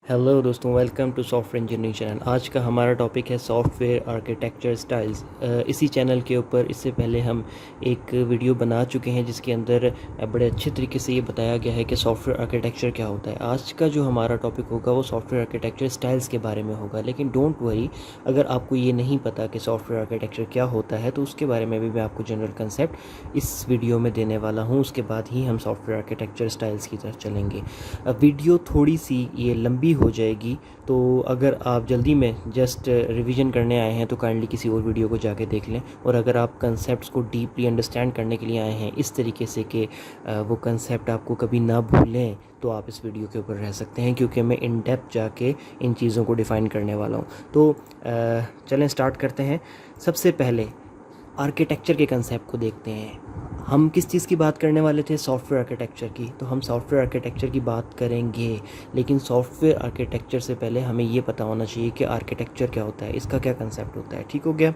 Hello दोस्तों, welcome to software engineering channel. आज का हमारा टॉपिक है सॉफ्टवेयर आर्किटेक्चर स्टाइल्स। इसी चैनल के ऊपर इससे पहले हम एक वीडियो बना चुके हैं जिसके अंदर बड़े अच्छे तरीके से ये बताया गया है कि सॉफ्टवेयर आर्किटेक्चर क्या होता है। आज का जो हमारा टॉपिक होगा वो सॉफ्टवेयर आर्किटेक्चर स्टाइल्स के बारे में होगा। लेकिन डोंट वरी, अगर आपको ये नहीं पता कि सॉफ्टवेयर आर्किटेक्चर क्या होता है तो उसके बारे में भी मैं आपको जनरल कंसेप्ट इस वीडियो में देने वाला हूँ। उसके बाद ही हम सॉफ्टवेयर आर्किटेक्चर स्टाइल्स की तरफ चलेंगे। वीडियो थोड़ी सी ये लंबी हो जाएगी, तो अगर आप जल्दी में जस्ट रिवीजन करने आए हैं तो काइंडली किसी और वीडियो को जाके देख लें। और अगर आप कंसेप्ट्स को डीपली अंडरस्टैंड करने के लिए आए हैं इस तरीके से कि वो कंसेप्ट आपको कभी ना भूलें, तो आप इस वीडियो के ऊपर रह सकते हैं, क्योंकि मैं इन डेप्थ जाके इन चीज़ों को डिफ़ाइन करने वाला हूँ। तो चलें स्टार्ट करते हैं। सबसे पहले आर्किटेक्चर के कंसेप्ट को देखते हैं। हम किस चीज़ की बात करने वाले थे? सॉफ्टवेयर आर्किटेक्चर की। तो हम सॉफ्टवेयर आर्किटेक्चर की बात करेंगे, लेकिन सॉफ्टवेयर आर्किटेक्चर से पहले हमें ये पता होना चाहिए कि आर्किटेक्चर क्या होता है, इसका क्या कंसेप्ट होता है। ठीक हो गया?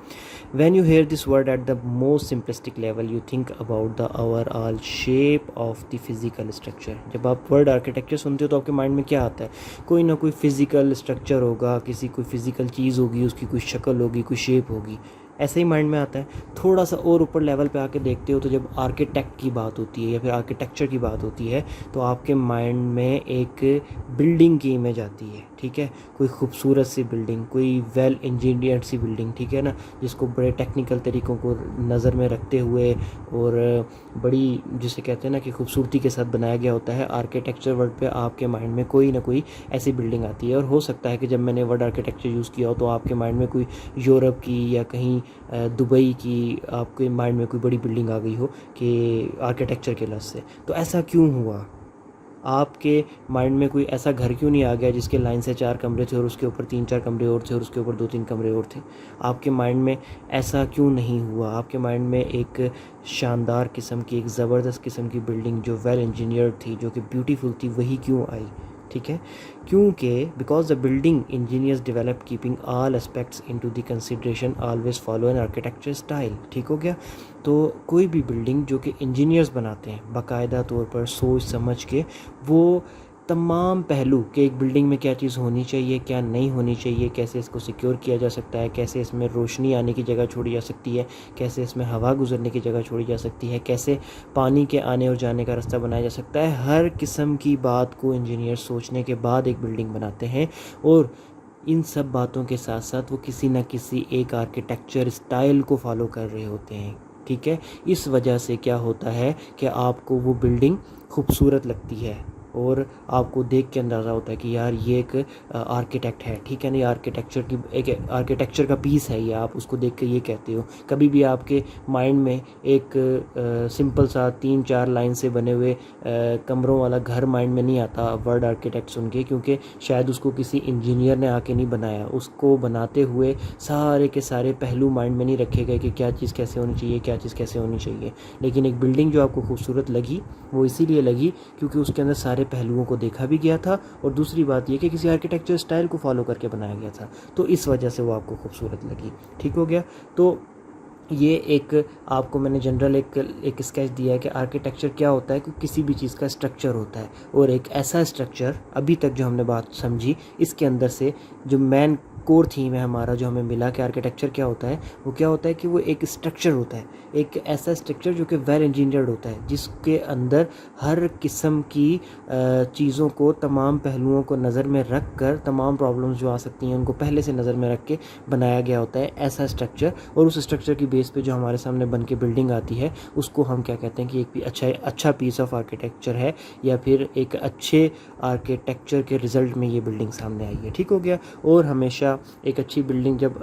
When you hear this word at the most simplistic level you think about the overall shape of the physical structure. जब आप वर्ड आर्किटेक्चर सुनते हो तो आपके माइंड में क्या आता है? कोई ना कोई फिजिकल स्ट्रक्चर होगा, किसी कोई फिजिकल चीज़ होगी, उसकी कोई शक्ल होगी, कोई शेप होगी, ऐसे ही माइंड में आता है। थोड़ा सा और ऊपर लेवल पे आके देखते हो तो जब आर्किटेक्ट की बात होती है या फिर आर्किटेक्चर की बात होती है तो आपके माइंड में एक बिल्डिंग की इमेज आती है। ठीक है? कोई खूबसूरत सी बिल्डिंग, कोई वेल इंजीनियर्ड सी बिल्डिंग, ठीक है ना, जिसको बड़े टेक्निकल तरीक़ों को नज़र में रखते हुए और बड़ी, जिसे कहते हैं ना कि खूबसूरती के साथ बनाया गया होता है। आर्किटेक्चर वर्ड पे आपके माइंड में कोई ना कोई ऐसी बिल्डिंग आती है। और हो सकता है कि जब मैंने वर्ड आर्किटेक्चर यूज़ किया हो तो आपके माइंड में कोई यूरोप की या कहीं दुबई की आपके माइंड में कोई बड़ी बिल्डिंग आ गई हो कि आर्किटेक्चर के लफ्ज़ से। तो ऐसा क्यों हुआ? आपके माइंड में कोई ऐसा घर क्यों नहीं आ गया जिसके लाइन से 4 कमरे थे और उसके ऊपर 3-4 कमरे और थे और उसके ऊपर 2-3 कमरे और थे? आपके माइंड में ऐसा क्यों नहीं हुआ? आपके माइंड में एक शानदार किस्म की, एक ज़बरदस्त किस्म की बिल्डिंग जो वेल इंजीनियर्ड थी, जो कि ब्यूटीफुल थी, वही क्यों आई? ठीक है? क्योंकि because the building engineers develop keeping all aspects into the consideration always follow an architecture style. ठीक हो गया? तो कोई भी बिल्डिंग जो कि इंजीनियर्स बनाते हैं बाकायदा तौर पर सोच समझ के, वो तमाम पहलू कि एक बिल्डिंग में क्या चीज़ होनी चाहिए, क्या नहीं होनी चाहिए, कैसे इसको सिक्योर किया जा सकता है, कैसे इसमें रोशनी आने की जगह छोड़ी जा सकती है, कैसे इसमें हवा गुजरने की जगह छोड़ी जा सकती है, कैसे पानी के आने और जाने का रास्ता बनाया जा सकता है, हर किस्म की बात को इंजीनियर सोचने के बाद एक बिल्डिंग बनाते हैं। और इन सब बातों के साथ साथ वो किसी न किसी एक आर्किटेक्चर स्टाइल को फॉलो कर रहे होते हैं। ठीक है? इस वजह से क्या होता है कि आपको वो बिल्डिंग खूबसूरत लगती है और आपको देख के अंदाज़ा होता है कि यार ये एक आर्किटेक्ट है। ठीक है ना? ये आर्किटेक्चर की एक आर्किटेक्चर का पीस है ये, आप उसको देख के ये कहते हो। कभी भी आपके माइंड में एक सिंपल सा 3-4 लाइन से बने हुए कमरों वाला घर माइंड में नहीं आता वर्ड आर्किटेक्ट सुन के, क्योंकि शायद उसको किसी इंजीनियर ने आके नहीं बनाया। उसको बनाते हुए सारे के सारे पहलू माइंड में नहीं रखे गए कि क्या चीज़ कैसे होनी चाहिए, क्या चीज़ कैसे होनी चाहिए। लेकिन एक बिल्डिंग जो आपको खूबसूरत लगी वो इसीलिए लगी क्योंकि उसके अंदर सारे पहलुओं को देखा भी गया था, और दूसरी बात ये कि किसी आर्किटेक्चर स्टाइल को फॉलो करके बनाया गया था, तो इस वजह से वो आपको खूबसूरत लगी। ठीक हो गया? तो ये एक आपको मैंने जनरल एक स्केच दिया है कि आर्किटेक्चर क्या होता है कि किसी भी चीज़ का स्ट्रक्चर होता है, और एक ऐसा स्ट्रक्चर अभी तक जो हमने बात समझी इसके अंदर से जो मेन कोर थीम है हमारा, जो हमें मिला कि आर्किटेक्चर क्या होता है, वो क्या होता है कि वो एक स्ट्रक्चर होता है, एक ऐसा स्ट्रक्चर जो कि वेल इंजीनियर्ड होता है, जिसके अंदर हर किस्म की चीज़ों को, तमाम पहलुओं को नज़र में रख कर, तमाम प्रॉब्लम्स जो आ सकती हैं उनको पहले से नज़र में रख के बनाया गया होता है ऐसा स्ट्रक्चर। और उस स्ट्रक्चर की बेस पे जो हमारे सामने बन के बिल्डिंग आती है उसको हम क्या कहते हैं कि एक अच्छा पीस ऑफ आर्किटेक्चर है, या फिर एक अच्छे आर्किटेक्चर के रिज़ल्ट में ये बिल्डिंग सामने आई है। ठीक हो गया? और हमेशा एक अच्छी बिल्डिंग जब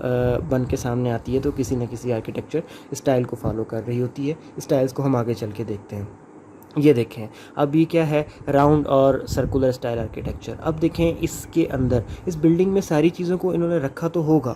बन के सामने आती है तो किसी न किसी आर्किटेक्चर स्टाइल को फॉलो कर रही होती है। स्टाइल्स को हम आगे चल के देखते हैं। ये देखें, अब ये क्या है? राउंड और सर्कुलर स्टाइल आर्किटेक्चर। अब देखें इसके अंदर, इस बिल्डिंग में सारी चीज़ों को इन्होंने रखा तो होगा,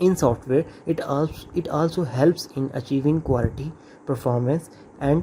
In software, it also helps in achieving quality, performance and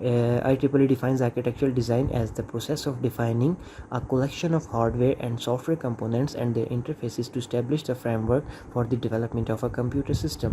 IEEE defines architectural design as the process of defining a collection of hardware and software components and their interfaces to establish the framework for the development of a computer system.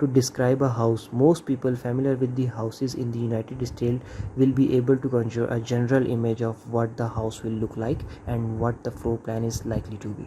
to describe a house, most people familiar with the houses in the United States will be able to conjure a general image of what the house will look like and what the floor plan is likely to be.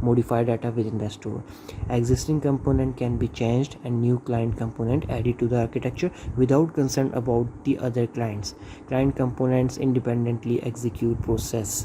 modify data within the store. Existing component can be changed and new client component added to the architecture without concern about the other clients. Client components independently execute process.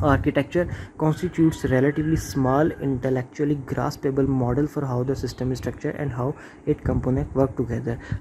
Architecture constitutes relatively small intellectually graspable model for how the system is structured and how its components work together.